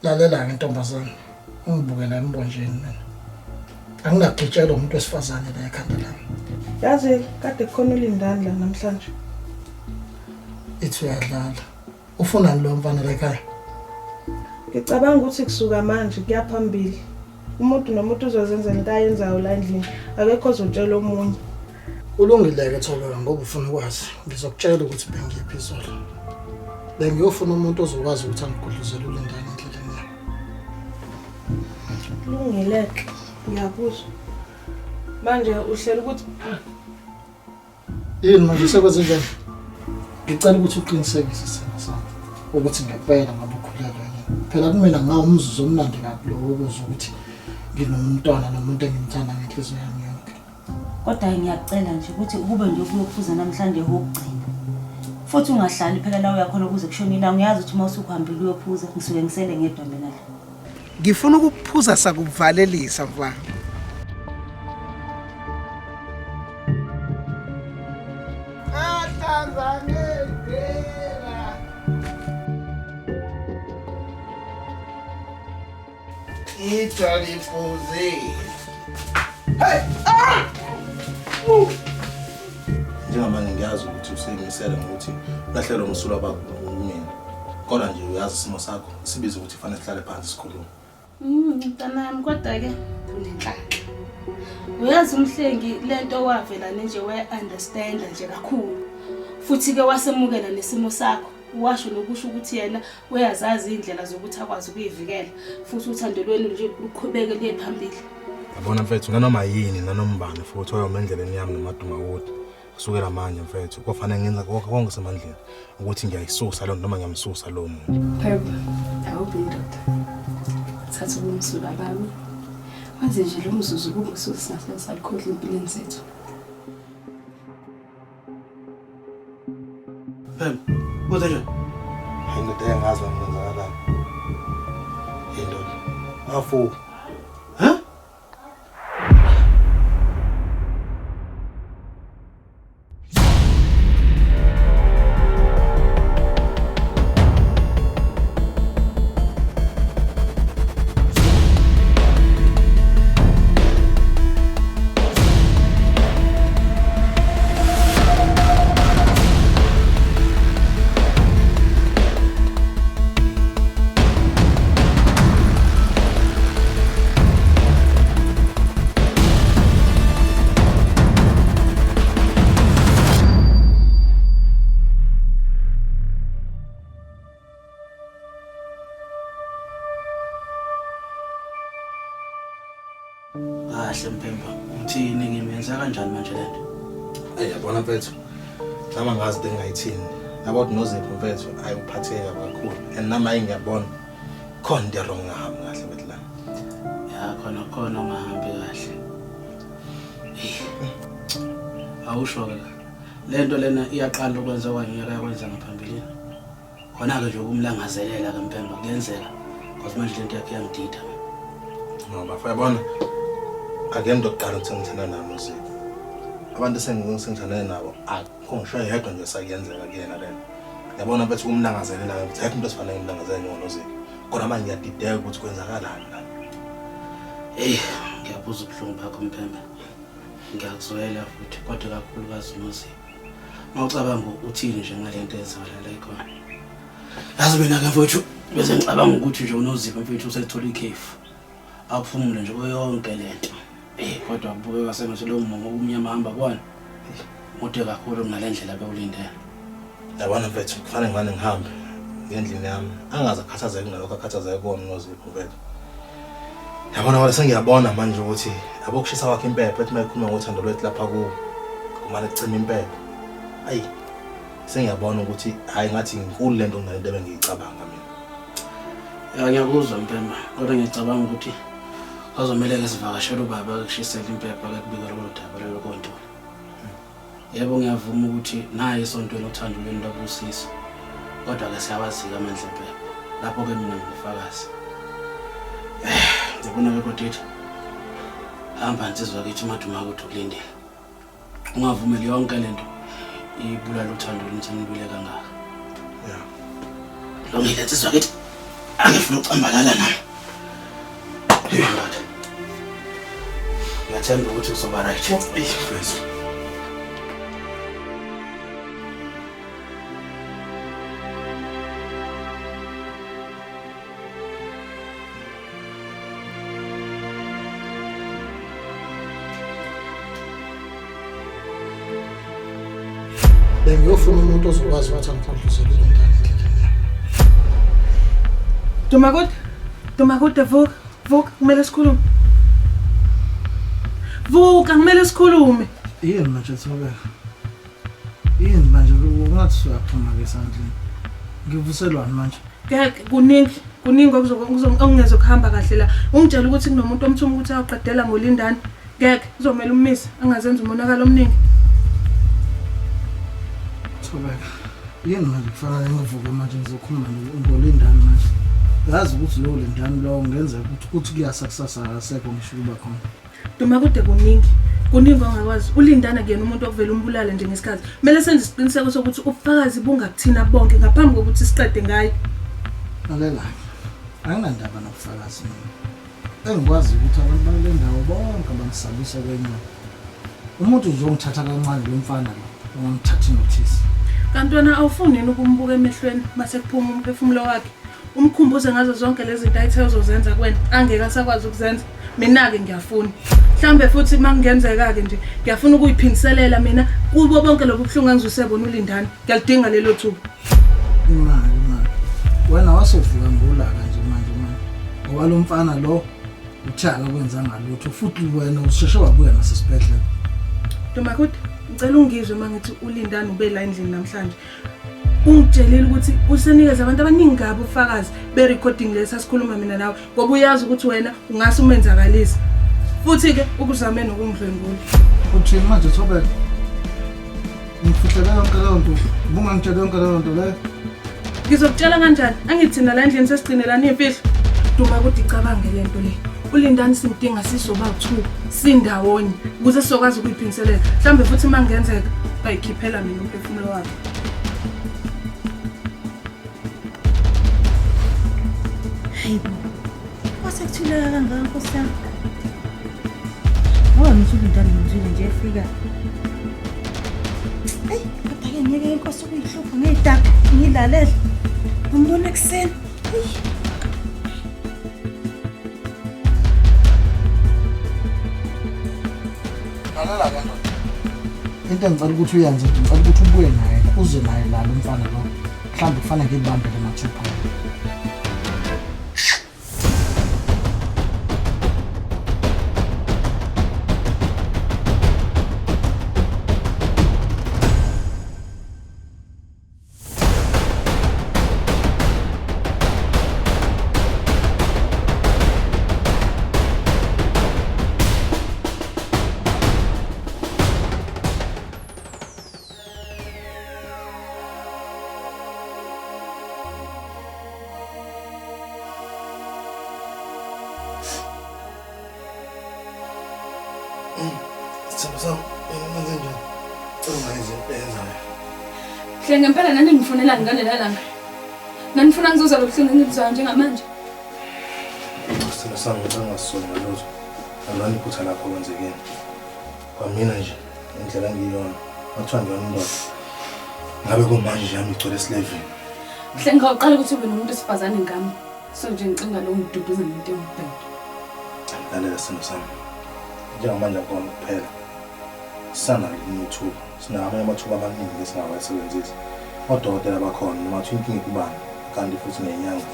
Lalela ntombazana. Ungibukela embonjeni mina. Angingagitshela umuntu wesifazane la ekhanda lami. Yazi kade khona uLindani la namhlanje. Ithi uyadlala. Ufuna lo mfana la ekhaya? Ngicabanga ukuthi kusuka manje kuyaphambili. Umuntu nomuntu uzozenza into ayenzayo la endlini. Akekho ozotshela omunye. Kulungile-ke Thobeka ngoba ufuna ukwazi. Ngizokutshela ukuthi bengiphi izolo. Bengiyofuna umuntu ozokwazi ukuthi angigudluzele uLindani endleleni yami. Kulungile-ke. Ngiyakuzwa. Manje uhlela ukuthi yini manje sekwenze njani? Ngicela ukuthi uqinisekise isimo sami ukuthi ngempela ngabe ukhulelwe yini. Phela kumina ngawumzuzu omnandi kabi lo ukuzwa ukuthi nginomntwana nomuntu engimthanda ngenhliziyo yami yonke. Kodwa ngiyacela nje ukuthi kube nje ukuyophuza namhlanje okugcina. Futhi ungahlali phela la uyakhona ukuze kushone ilanga. Ngiyazi ukuthi mawusukuhambile uyophuza ngisuke ngisele ngedwa mina la. Ngifuna ukuphuza sakuvalelisa mfana. Hey! Njengamanje ngiyazi ukuthi useyimisele ngokuthi lahlelo umsula bakho kumina. Kodwa nje uyazi isimo sakho sibiza ukuthi fanele sihlale phansi sikhulume. Mntanami kodwa ke unenhlaka. Uyazi umhlengi lento wavela nje we-understand nje kakhulu. Futhi ke wasemukela nesimo sakho. Washo nokusho ukuthi yena uyazazi indlela zokuthi akwazi ukuyivikela futhi uthando lwenu nje luqhubeke liye phambili. Yabona mfethu nanoma yini nanombane futhi oyoma endleleni yami nomaduma wodi. Kusukela manje mfethu kufanele ngenza konke semandleni ukuthi ngiyayisusa lo noma ngiyamsusa lo muntu. Phepha, awubi indoda. Thatha umsula bami. Manje nje lo mzuzu kube ususa salikhohle impilweni zethu. Phepha, kodwa nje indoda engazi ngenzakalani. Indoda. Afu. Kahle Mpemba, uthini ngimenza kanjani manje lento? Yabona mfethu. Nama ngazi into engayithini. About nozipho mfethu ayuphatheka kakhulu. And nama ngiyabona khona into wrong ngahambi kahle mfethu la. Ya khona ungahambi kahle. Awusho ke. Lento lena iyaqala ukwenza kwangiyeka yakwenza ngaphambilini. Khona ke nje ukumlangazelela ke Mpemba kuyenzeka. Because manje lento yakhe yangidida. Ngoba yabona akuyento oqala ukuthi ngithanda nami nozipho. Abantu sengithanda nabo akongisho yedwa nje sakuyenzeka kuyena lena. Yabona mfethu kumlangazelela ukuthi ayikho into esifanele ngimlangazelele nozipho. Kodwa manje ngiyadideka ukuthi kwenzakalani la. Ngiyabuza ubuhlungu bakho Mpemba. Ngiyakuzwela futhi kodwa kakhulukazi nozipho. Mawucabanga uthini nje ngalento ezakala ikhona. Yazi mina ke mfowethu bese ngicabanga ukuthi nje unozipho mfowethu usethola ikhefu. Aphumule nje yonke lento. Kodwa kubuke kwasengathi lo mama umnyama hamba kwana. Mude kakhulu ngalendlela bewulindele. Yabona mfethu kufanele ngane ngihambe ngendlini yami. Angaze akhathazeke ngalokho akhathazeke kona nozipho mfethu. Yabona wala sengiyabona manje ukuthi abokushisa wakhe impepho ethi mayikhuluma ngothando lwethu lapha ku kumane kucima impepho. Ayi sengiyabona ukuthi hayi ngathi inkulu lento ngalento bengiyicabanga mina. Ngiyakuzwa Mpemba kodwa ngiyacabanga ukuthi azomele ke sivakashela ubaba kushisela impepho akubika lo daba lelo konto. Yebo ngiyavuma ukuthi naye isontweni uthando lweni lobusisi. Kodwa ke siyawazika amandla empepho. Lapho ke mina ngifakazi. Ngibona ke kodwa hamba nsizwa kithi maduma ukuthi ukulindele. Ungavumeli yonke lento ibulala uthando lweni sanibule kangaka. Lo ngile nsizwa kithi. Angifuna ukucambalala nami. Ngiyathemba ukuthi kuzoba right. Mfethu. Bengiyofuna umuntu ozokwazi ukuthi angigqugquzele Lindani endleleni. Dumakude, vuka, kumele sikhulume. Vuka, kumele sikhulume. Yini manje Thobeka? Yini manje ungathi siyaphuma ke esandleni? Ngivuselwani manje? Kuningi okuzokuhamba kahle la. Ungitshela ukuthi kunomuntu omthuma ukuthi ayaqedela ngoLindani. Ngeke uzomela ummisi angazenza umonakalo omningi. Thobeka, yini manje kufanele ngivuke manje ngizokhuluma ngoLindani manje. Yazi ukuthi lo Lindani lo ngenzeka ukuthi kuyasa kusasa akasekho ngisho kuba khona. Dumakude kuningi ongakwazi. ULindani akuyena umuntu okuvela umbulala nje ngesikhathi. Kumele senze isiqiniseko sokuthi ubufakazi bungakuthina bonke ngaphambi kokuthi siqede ngayo. Lalela. Anginandaba nokufakazi mina. Engikwazi ukuthi abantu bale ndawo bonke bangisabisa kwenyama. Umuntu uzongithatha kancane lo mfana lo. Ungangithathi notice. Kanti wena awufuni ukumbuka emehlweni mase kuphuma umphefumulo wakhe. Umkhumbuze ngazo zonke lezi zinto ayithe uzozenza kuwena angeke asakwazi ukuzenza. Mina ke ngiyafuna. Mhlambe futhi mangenzeka ke nje ngiyafuna ukuyiphindiselela mina kubo bonke lobuhlungu engizusebona uLindani. Ngiyalidinga lelo thuba. Imali. Wena wasovuka ngolaka nje manje. Ngoba lo mfana lo uthaka kwenza ngalutho futhi wena usheshe wabuya nasesibhedlela. Dumakude, ngicela ungizwe mangithi uLindani ube la endlini namhlanje. Ungitshelile ukuthi usenikeza abantu abaningi ngabo ufakazi be-recording lesa sikhuluma mina nawe ngoba uyazi ukuthi wena ungase umenzakalise. Futhi ke ukuzame nokungidlwengula. Uthini manje Thobeka? Ngifihlela yonke leyo nto. Ubungangitshela yonke leyo nto leyo. Ngizokutshela kanjani? Angithina la endlini sesigcinelana imfihlo. Dumakude icabange lento le. uLindani simdinga sizoba 2 sindawonye ukuze sizokwazi ukuyiphindiselela. Mhlambe futhi mangenzeka bayikhiphela mina umphefumulo wakhe. Hayibo. Wasekuthuleka kangaka Nkosi yami. Ngoba ngithi uLindani ngizwile nje efika. Hey, kodwa ke ngeke inkosi ukuyihlupha ngedaka ngilalela. Ngibona ekseni. Lalela kanti. Into engicela ukuthi uyenze ngicela ukuthi ubuye naye uze naye la lo mfana lo. Mhlambe kufanele ngibambele mathupha. Hle ngempela nani ngifunela ngalela langa. Nanifuna ngizoza lobuhlungu engibuzwayo njengamanje. Sithina sangithatha ngasona lutho. Alani iphutha lakho kwenzekeni. Kwamina nje indlela ngiyona. Wathiwa ngiyona indoda. Ngabe kumanje nje yami igcwele esilevini. Hle ngawuqala ukuthi ube nomuntu esifazane ngami. So nje ngicinga lo ngiduduza nento engibheke. Lalela sithina sami. Njengamanje akona kuphela. Sana YouTube. Sinamanye amathuba amaningi esingawasebenzisa. Odokotela bakhona noma uthi inkinga kubani kanti futhi nenyanga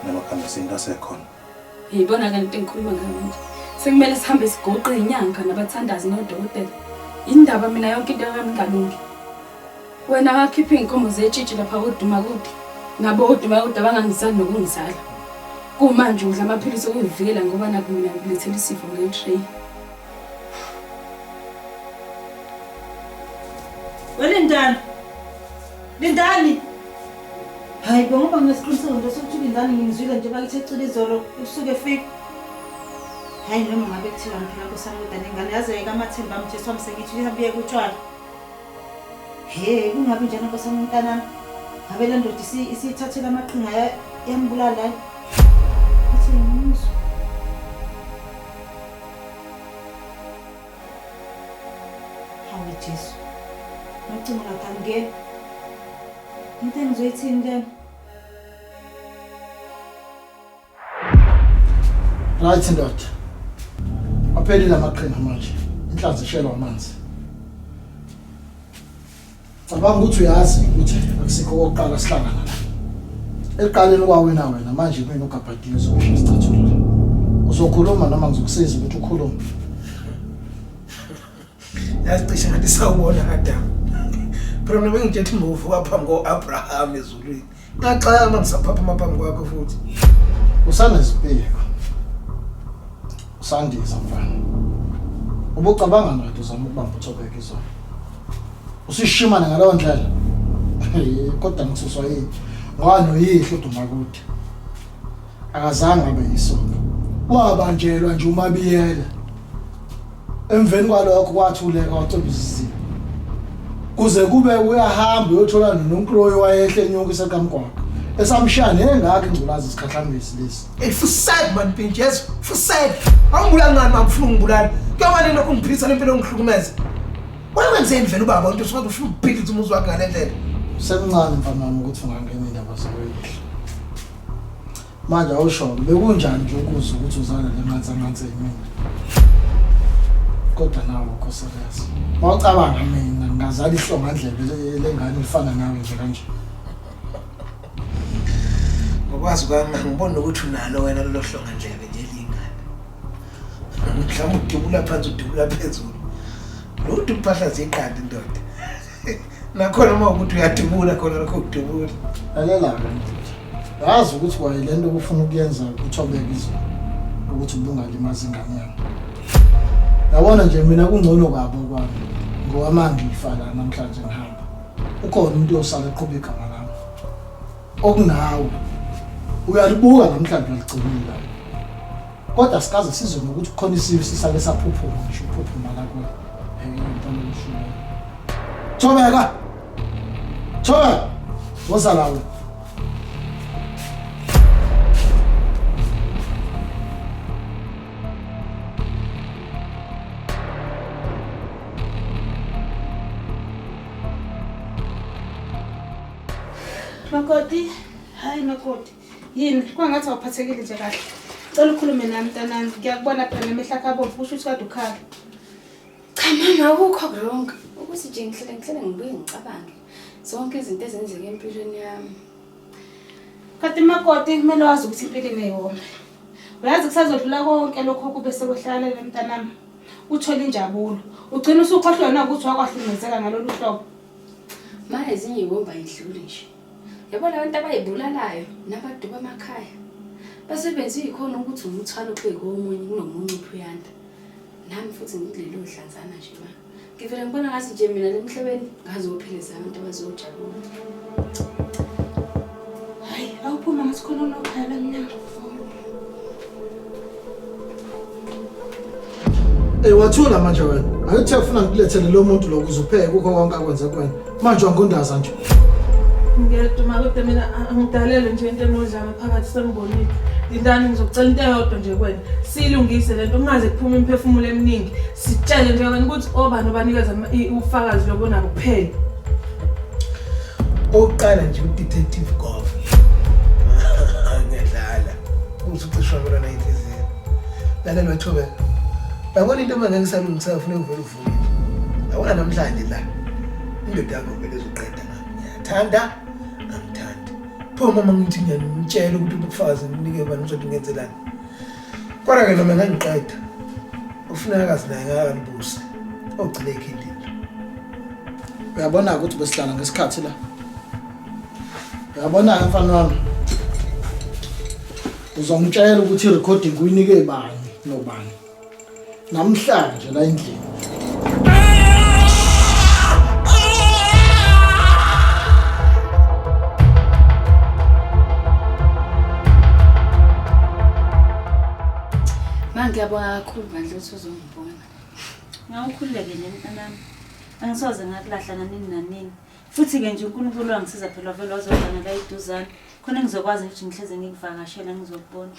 namakhambi esintu asekhona. Yibona ke into engikhuluma ngayo manje. Sekumele sihambe sigoqe inyanga nabathandazi nodokotela. Indaba mina yonke into yami ngalungi. Wena wakhipha inkomo zetshitshi lapha koDumakude. Nabo oDumakude abangangizali nokungizala. Kumanje udla amaphilisi okuyivikela ngoba nakho mina ngilethela isifo nge-tray. Lindani. Hayibo ngoba nginesiqiniseko nje sokuthi uLindani ngimzwile nje bakithi ecila izolo usuke efika. Hayi noma ngabe kuthiwa ngifika kusamuda nengane yazeka amathemba amthetho wami sengithi uyabuye kutshwala. He kungabe njani Nkosi yami mntanami. Ngabe le ndoda isithathela amaqhinga yambulala. Jesu. Ngocinga ngakangena. Into engizoyithini ke? Right ndoda. Aphelile amaqhinga manje. Inhlanzi ishelwa amanzi. Cabanga ukuthi uyazi ukuthi akusikho okokuqala sihlangana la. Eqaleni kwawena wena manje mina uGabhadiyo uzokusho isicathulo. Uzokhuluma noma ngizokusiza ukuthi ukhulume. Yazicishe ngathi sawubona Adam. Phela mina bengijethi ngovuka phambi ko-Abraham ezulwini. Ngaxama ngisaphapha amaphambi kwakho futhi. Usanezibheko. Usandiza mfana. Ubucabanga ngathi uzama ukubamba uThobeka izolo. Usishimana ngaleyo ndlela. Kodwa ngithuthwa yini? Ngwano yihlo uDumakude. Akazange abe yisonto. Wabanjelwa nje uMabiyela. Emveni kwalokho kwathuleka wacobisa isizini. Kuze kube uyahamba uyothola noNkloyi wayehle enyonke sekamgwaqo. Esamshana engakho ingculazi isikhahlambisi lesi. For sad man Pinch, yes, for sad. Angibulala ngani mangifuna ngibulala. Kuyamani lokho ngiphilisa lempilo ngihlukumeza. Wenzeni vele ubaba into sokuthi ufuna ukuphilisa umuzi wakhe ngale ndlela. Semncane mfana wami ukuthi ungangena indaba zakwethu. Manje awusho bekunjani nje ukuze ukuthi uzana lemanzi yimina. Kodwa nawe ukhosekazi. Mawucabanga mina ngingazala ihlonga ndlebe lengane lifana nawe nje kanje. Ngokwazi kwami ngibona ukuthi unalo wena lo hlonga ndlebe nje lingane. Mhlawumbe udubula phansi udubula phezulu. Lo impahla zeqanda indoda. Nakhona uma ukuthi uyadubula khona lokho kudubula. Lalela ke. Yazi ukuthi waye lento ufuna ukuyenza uThobeka izolo ukuthi ubungalimazi ingane yami. Yabona nje mina kungcono kabo kwami. Ngowamanga ngifala namhlanje ngihamba. Ukhona umuntu osala eqhubha igama lami. Okunawe. Uyalibuka namhlanje uyaligcinile. Kodwa sikaze sizwe ukuthi khona isizwe sisale saphuphuma ngisho uphuphuma la kuwe. Ngiyintwana loshilo. Thobeka. Thobeka. Wosalawe. Makoti, hayi makoti. Yini kwangathi awuphathekile nje kahle. Cela ukhulume nami mntanami. Ngiyakubona phela nemehla akho abomvu usho ukuthi kade ukhala. Cha mama akukho wrong. Ukuthi nje ngihlele ngibuye ngicabange zonke izinto ezenzeka empilweni yami. Kanti makoti kumele wazi ukuthi impilo ineyona. Uyazi kusazodlula konke lokho kube sekwehlalela mntanami. Uthola injabulo. Ugcina usukhohlwa na ukuthi wakwahlumezeka ngalolu hlobo. Manje ezinye ibomba idlule nje. Yabona abantu abayibulalayo nabaduba emakhaya. Basebenza ikhona ukuthi umuthwalo ubheke omunye kunomunye uphuyanda. Nami futhi ngilelo hlanzana nje ma. Ngivele ngibona ngathi nje mina lemhlabeni ngazophilisa abantu abazojabula. Hayi, awuphuma ngathi khona unokhala mina. Wathula manje wena. Ayithe ufuna ngikulethele lo muntu lo kuzupheke ukho konke akwenza kuwena. Manje wangondaza nje. Ngiyaduma kodwa mina angidalele nje into enodlanga phakathi sengibonile. Lindani ngizokucela into eyodwa nje kuwena. Silungise lento kungaze kuphume imphefumulo eminingi. Sitshele nje wena ukuthi obani obanikeza ufakazi lobona kuphela. Oqala nje uDetective Goff. Ngiyadlala. Usucishwa mina nayinhliziyo. Lalela Thobeka. Yabona into manje ngisalungisa ufuna ukuvela uvuke. Yabona namhlanje la. Indoda yakho vele ezoqeda ngami. Ngiyathanda, angithandi. Pho mama ngithi ngiyamtshela ukuthi ubufakazi nginike bani uzothi ngenzelani. Kodwa ke noma ngangiqeda. Ufuna akazi naye ngakalibusa. Ogcile ekhindini. Uyabona ukuthi besihlala ngesikhathi la. Uyabona mfana wami. Uzongitshela ukuthi irecording uyinike bani nobani. Namhlanje la endlini. Ngiyabonga kakhulu bandla ukuthi uzongibona. Ngawukhululeke nje mntanami. Angisoze ngakulahla nanini nanini. Futhi ke nje uNkulunkulu wangisiza phela vele wazobana la iduzana. Khona ngizokwazi ukuthi ngihleze ngikuvakashela ngizokubona.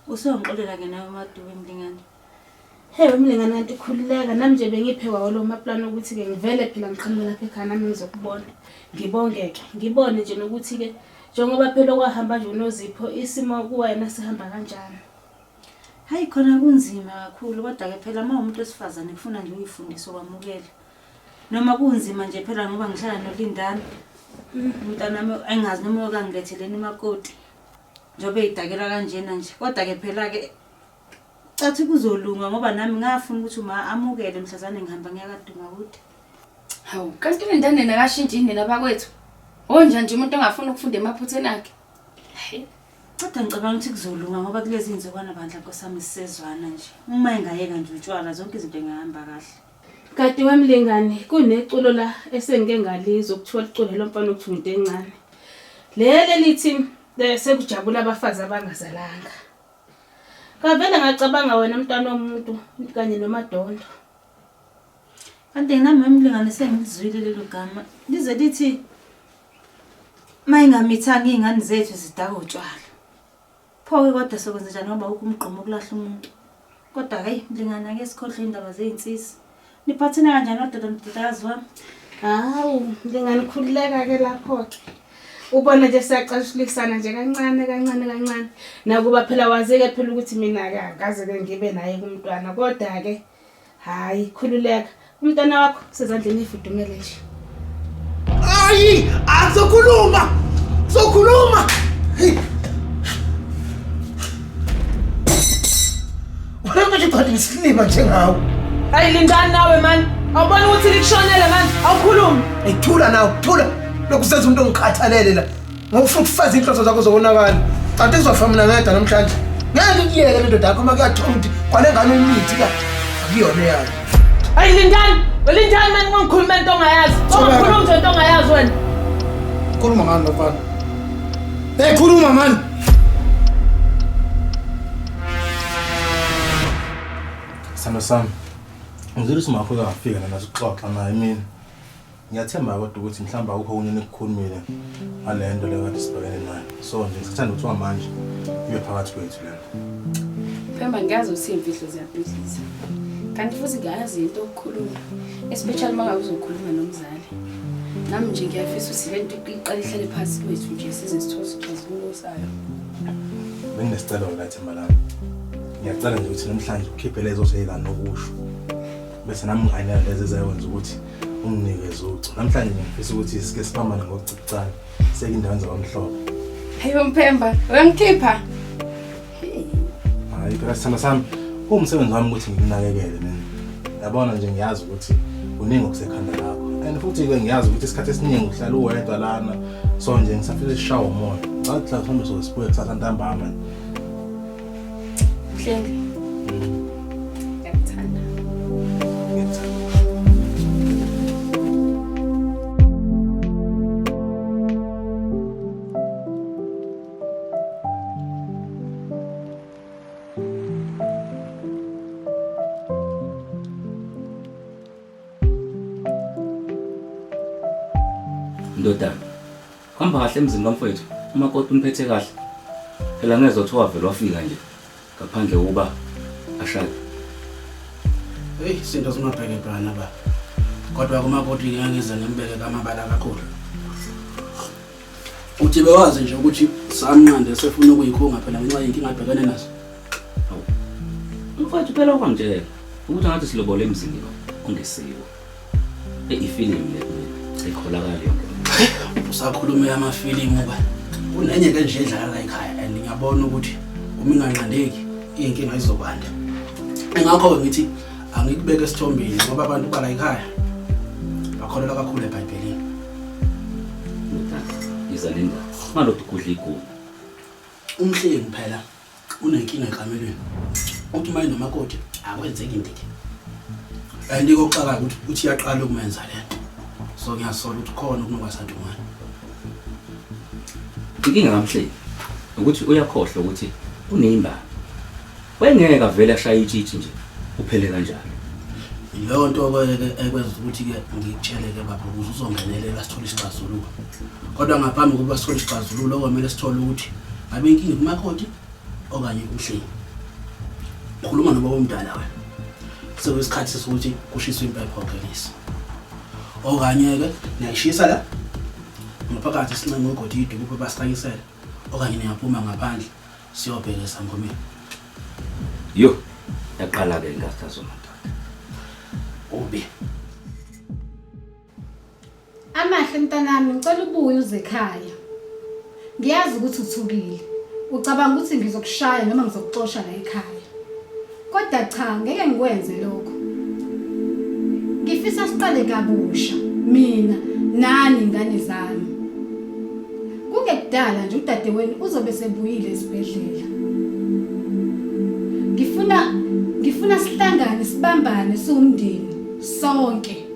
Usongixolela ke nawe madume mlingane. Hey wemlingana kanti khulileka nami nje bengiphewa walo maplani ukuthi ke ngivele phela ngiqhamuke lapha ekhaya nami ngizokubona. Ngibongeke, ngibone nje nokuthi ke njengoba phela kwahamba nje uNozipho isimo kuwena sihamba kanjani. Hayi khona kunzima kakhulu kodwa ke phela uma umuntu wesifazane kufuna nje uyifundise okwamukela. Noma kunzima nje phela ngoba ngihlala noLindani. Umntana nami engazi noma okangiletheleni imakoti. Njobe idakela kanjena nje. Kodwa ke phela ke cathi kuzolunga ngoba nami ngafuna ukuthi uma amukele mhlazane ngihamba ngiyakaduma kude. Hawu, kanti uLindani nakashintsha indlela bakwethu. Onjani nje umuntu ongafuna ukufunda emaphutheni akhe? Hayi. Kodwa ngicabanga ukuthi kuzolunga ngoba kulezi inzokwana bandla nkosami sisezwana nje. Uma engayeka nje utshwala zonke izinto engahamba kahle. Kanti wemlingani kuneculo la esengike ngalizwa ukuthiwa liculo lomfana okuthunta encane. Lele lithi sekujabula abafazi abangazalanga. Kavele ngacabanga wena mntwana womuntu kanye noMadondo. Kanti nami wemlingani sengizwile lelo gama. Lize lithi mayingamithanga izingane zethu zidaka utshwala. Pho kodwa sokwenza njani ngoba ukumgqomo ukulahla umuntu. Kodwa hayi mlingana ake sikhohle indaba zezinsisi. Niphathina kanjani ododa mdodakazi wami? Hawu, nginganikhulileka ke lapho ke. Ubona nje siyaqashulisana nje kancane. Nakuba phela wazeke phela ukuthi mina ke akaze ke ngibe naye kumntwana kodwa ke hayi khululeka. Umntwana wakho sezandleni ifudumele nje. Hayi, azokhuluma. Zokhuluma. Wena manje uqhathi isilima njengawe. Hayi Lindani nawe man. Awubona ukuthi likushonele man. Awukhulumi. Ayithula nawe, thula. Lokusenza umuntu ongikhathalele la. Ngofuna ukufaza inhloso zakho zokubonakala. Kanti izofa mina ngedwa namhlanje. Ngeke ngiyeke le ndoda yakho makuyathola ukuthi kwale ngane imithi ka. Akuyona yayo. Hayi Lindani man ungikhuluma into ongayazi. Ungikhuluma nje into ongayazi wena. Khuluma ngani mfana? Khuluma man. Sam. Ngizolisa uMakhulu afika nazo ukuxoxa naye mina. Ngiyathemba kodwa ukuthi mhlamba akukho okunye nikukhulumile ngalento le kade sibhekene nayo. So nje ngisithanda ukuthi manje ibe phakathi kwethu lena. Phemba ngiyazi ukuthi imfihlo ziyabhidliza. Kanti futhi ngiyazi into okukhuluma, especially mangabe uzokhuluma nomzali. Nami nje ngiyafisa ukuthi lento iqala ihlale phansi kwethu nje size sithole isixazululo sayo. Benginesicelo la Themba lami. Ngiyacela nje ukuthi namhlanje ukhiphe lezo seyilana nokusho. Bese nami ngayina lezi ezayokwenza ukuthi unginikeze ucu. Namhlanje ngifisa ukuthi sike siphambane ngokucicana. Seke indawo zabamhlophe. Hayi Mphemba, uyangikhipha. Hayi phela sithanda sami. Umsebenzi wami ukuthi ngikunakekele mina. Yabona nje ngiyazi ukuthi uningi okusekhanda lakho. And futhi ke ngiyazi ukuthi isikhathi esiningi uhlala uwedwa lana. So nje ngisafisa ishawa umoya. Ngathi la mhlawumbe sozisibuye kusasa ntambama. Mhlengi. Ndoda, hamba kahle emzini kamfowethu. Umakoti umphethe kahle. Phela ngezothiwa vele wafika nje ngaphandle kuba ashade. Hey, izinto zimabheke brana ba. Kodwa kumakoti ngiyangize ngembeke kamabala kakhulu. Uthi bewazi nje ukuthi samnqande sefuna ukuyikhunga phela ngenxa yenkinga abhekene nazo. Hawu. Umfowethu phela ukwangitshela ukuthi ngathi silobole emzini lo ongesiko. Ifilimu le ekholakala yonke. Usakhuluma amafilimu ba. Unenye ke nje edlala la ekhaya and ngiyabona ukuthi uma inganqandeki inkinga izokwanda. Engakho ngithi angikubeke esithombeni ngoba abantu bala ekhaya bakholelwa kakhulu eBhayibhelini. Izalinda malokhu kudla iguma. Umhlengi phela unenkinga ekamelweni. Uthi maye nomakoti akwenzeki indiki. And kokuqala ukuthi iyaqala ukumenza lento. So ngiyasola ukuthi khona ukunokwasadumana. Inkinga kamhle ukuthi uyakhohlwa ukuthi uneyimba. Wengeke vele ashaya itshitshi nje uphele kanjalo. Leyo nto ke ekwenza ukuthi ke ngikutshele ke baba ukuze uzongenelela sithole isixazululo. Kodwa ngaphambi kokuba sithole isixazululo okumele sithole ukuthi abe inkinga kumakoti okanye kuMhlengi. Khuluma nobaba omdala wena. sekuyisikhathi sokuthi kushiswe impepho ngelisa. Okanye-ke niyayishisa la ngaphakathi sincenga ugodi iduku basicakisela okanye niyaphuma ngaphandle siyobheka esangomeni. Yo, yaqala-ke ingasazo madoda. Ubi. Amahle mntanami, ngicela ubuye uze ekhaya. Ngiyazi ukuthi uthukile. Ucabanga ukuthi ngizokushaya noma ngizokuxosha la ekhaya. Kodwa cha, ngeke ngikwenze lokho. Ngifisa siqale kabusha, mina nani ingane zami. Kuke kudala nje udadewenu uzobe sebuyile esibhedlela. Ngifuna sihlangane sibambane siwumndeni sonke.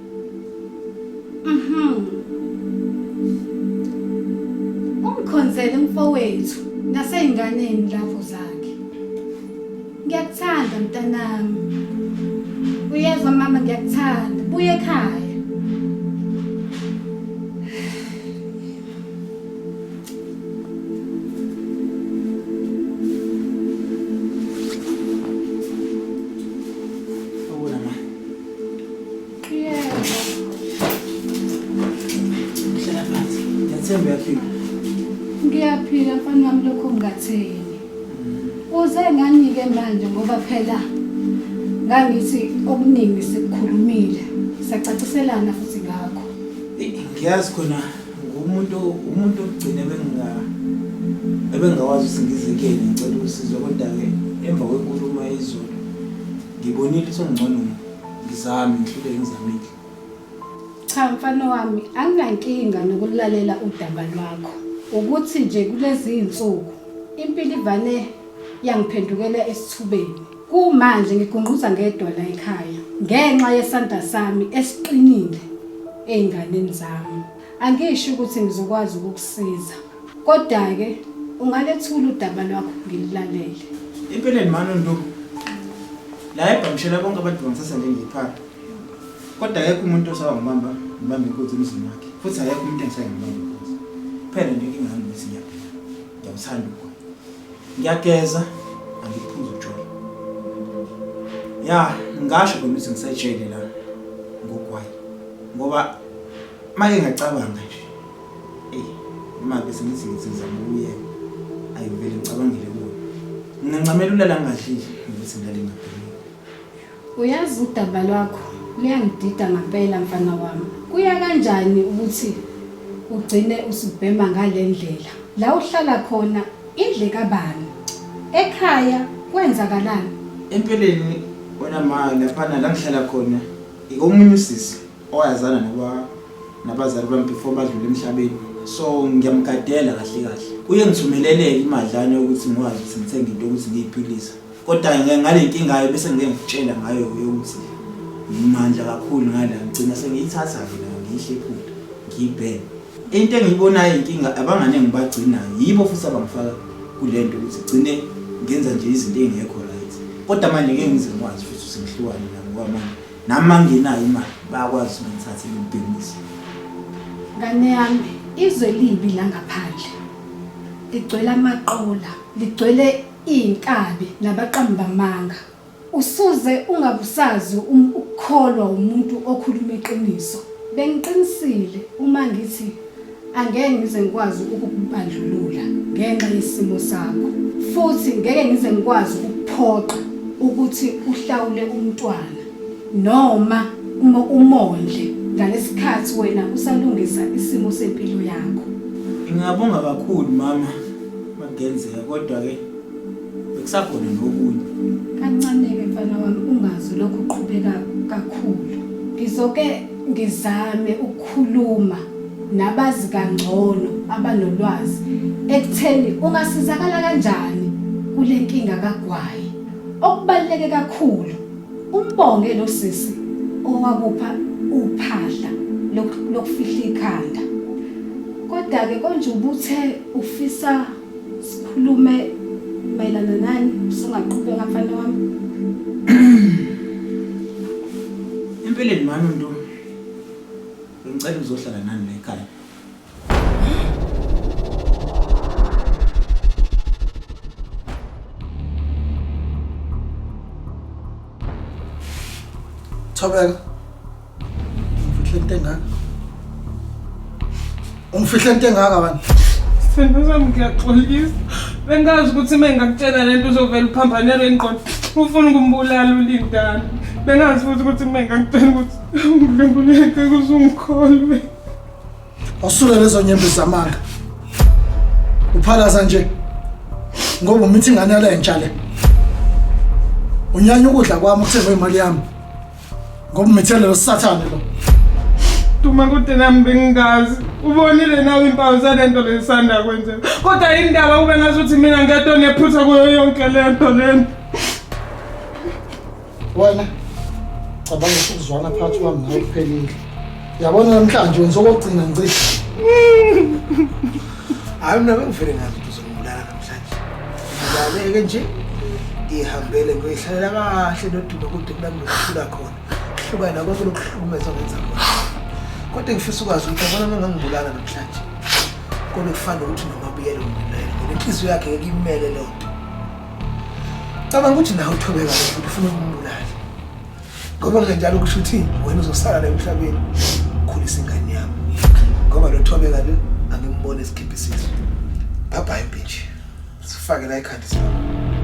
Ungikhonzele mfowethu naseyinganeni lapho zakhe. Ngiyakuthanda mntanami. Uyezwa mama, ngiyakuthanda. Buye ekhaya. Ngiyaphila mfana wami, lokho ngingatheni. Uze nganike manje ngoba phela ngangithi okuningi sikukhulumile. Siyacaciselana futhi ngakho. Ngiyazi khona umuntu ogcina ebengawazi ukuthi ngizekeni ngicela usizo, kodwa-ke emva kwenkulumo yezolo ngibonile ukuthi ongcono ngizame ngihlule ngizamile. Cha mfana wami, anginankinga nokulalela udaba lwakho. Ukuthi nje kulezi insuku impilo ivane yangiphendukela esithubeni. Kumanje ngigunquza ngedwa la ekhaya ngenxa yesandla sami esiqinile einganeni zami. Angisho ukuthi ngizokwazi ukukusiza, kodwa-ke ungalethula udaba lwakho ngililalele. Empeleni mani Nduku, la ebhamshela bonke abantu bangisasa njengephara. Kodwa akekho umuntu osawangibamba inkunzi emzini wakhe, futhi akekho umuntu engisayangibamba inkunzi. Phela nje ingane bese ngiyawuthanda ukho. Ngiyageza, angiphuza utshwala. Ya, ngasho khona ukuthi ngisayitshele la ngogwayi. Ngoba manje ngiyacabanga nje. Uma bese ngithi ngizama ukuye, ayivele ngicabangile kuwe. Ngingancamela ulala ngadlile ukuthi ngilale ngabhekile. Uyazi udaba lwakho liyangidida ngempela mfana wami. Kuya kanjani ukuthi ugcine usubhema ngale ndlela? La uhlala khona indle kabani? Ekhaya kwenzakalani? Empeleni wena ma lapha la ngihlala khona ikomunye usisi oyazana nabazali bami before badlule emhlabeni. So ngiyamgadela kahle. Uye ngithumelele imadlana ukuthi ngikwazi ukuthi ngithenge into ukuthi ngiyiphilisa. Kodwa ngale nkinga yayo bese ngikutshela ngayo ukuthi ngimandla kakhulu ngala ngicina sengiyithatha mina ngiyihlephula ngiyibheke. Into engiyibonayo inkinga abangane ngibagcinayo yibo futhi abangifaka kulento ukuthi gcine ngenza nje izinto engekho right. Kodwa manje ngeke ngize ngikwazi futhi sengihlukane nabo ngoba nami mangenayo imali bayakwazi ukuthi ngithathe ibhizinisi. Ngane yami, izwe libi la ngaphandle. Ligcwele amaqola, ligcwele inkabi nabaqambi bamanga. Usuze ungabusazi ukukholwa umuntu okhuluma iqiniso. Bengiqinisile uma ngithi angeke ngize ngikwazi ukukubandlulula ngenxa yesimo sakho. Futhi ngeke ngize ngikwazi ukuphoqa ukuthi uhlawule umntwana noma umondle ngalesikhathi wena usalungisa isimo sempilo yakho. Ngiyabonga kakhulu mama magenzeka, kodwa-ke bekusakhona nokunye. Kancane-ke mfana wami, ungazi lokhu uqhubeka kakhulu. Ngizoke ngizame ukukhuluma nabazi kangcono abanolwazi ekutheni ungasizakala kanjani kule nkinga kagwayi. Okubaluleke kakhulu umbonge lo sisi owakupha uphahla lokufihla ikhanda. Kodwa-ke konje ubuthe ufisa sikhulume mayelana nani, usungaqhubeka mfana wami. Empeleni mani Ndu, ngicela uzohlala nani la ekhaya. Thobeka. Umfihle into engaka. Umfihle into engaka bani? Sithando sami ngiyaxolisa. Bengazi ukuthi mengakutshela lento uzovela uphambanele ingqondo. Ufuna ukumbulala uLindani. Bengazi futhi ukuthi mengakutshela ukuthi ngidluleke kuzungikholwe. Awusule lezo nyembe zamanga. Uphalaza nje. Ngoba umithi ingane yale entsha le. Unyanya ukudla kwami ukuthenge imali yami. Ngoba umithele lo sathane lo. Duma kude nami bengingazi. Ubonile nawe impawu zalento lesanda kwenzeka. Kodwa indaba ube ngazuthi mina ngedwa nephutha kuyo yonke lento lena. Wena cabanga ukuzwana phakathi kwami nawe kuphelile. Yabona namhlanje wenza okugcina ngci. Hayi mina bengivele ngazi ukuthi uzombulala namhlanje. Ngiyaleke nje ngihambele ngoyihlalela kahle nodumo kude kulami lokuhlula khona. Hlukana konke lokuhlukumeza ngenza khona. Kodwa ngifisa ukwazi ukuthi yabona uma ngangibulala namhlanje. Kone kufana ukuthi noma buyele umbulala. Inhliziyo yakhe ngeke imele lo nto. Cabanga ukuthi nawe uthobeka ukuthi ufuna ukumbulala. Ngoba ngenjalo kusho ukuthi wena uzosala la emhlabeni ukhulisa ingane yami. Ngoba lo Thobeka lo angimbone esikhiphisisi. Bye bye bitch. Sifake la ikhadi sami.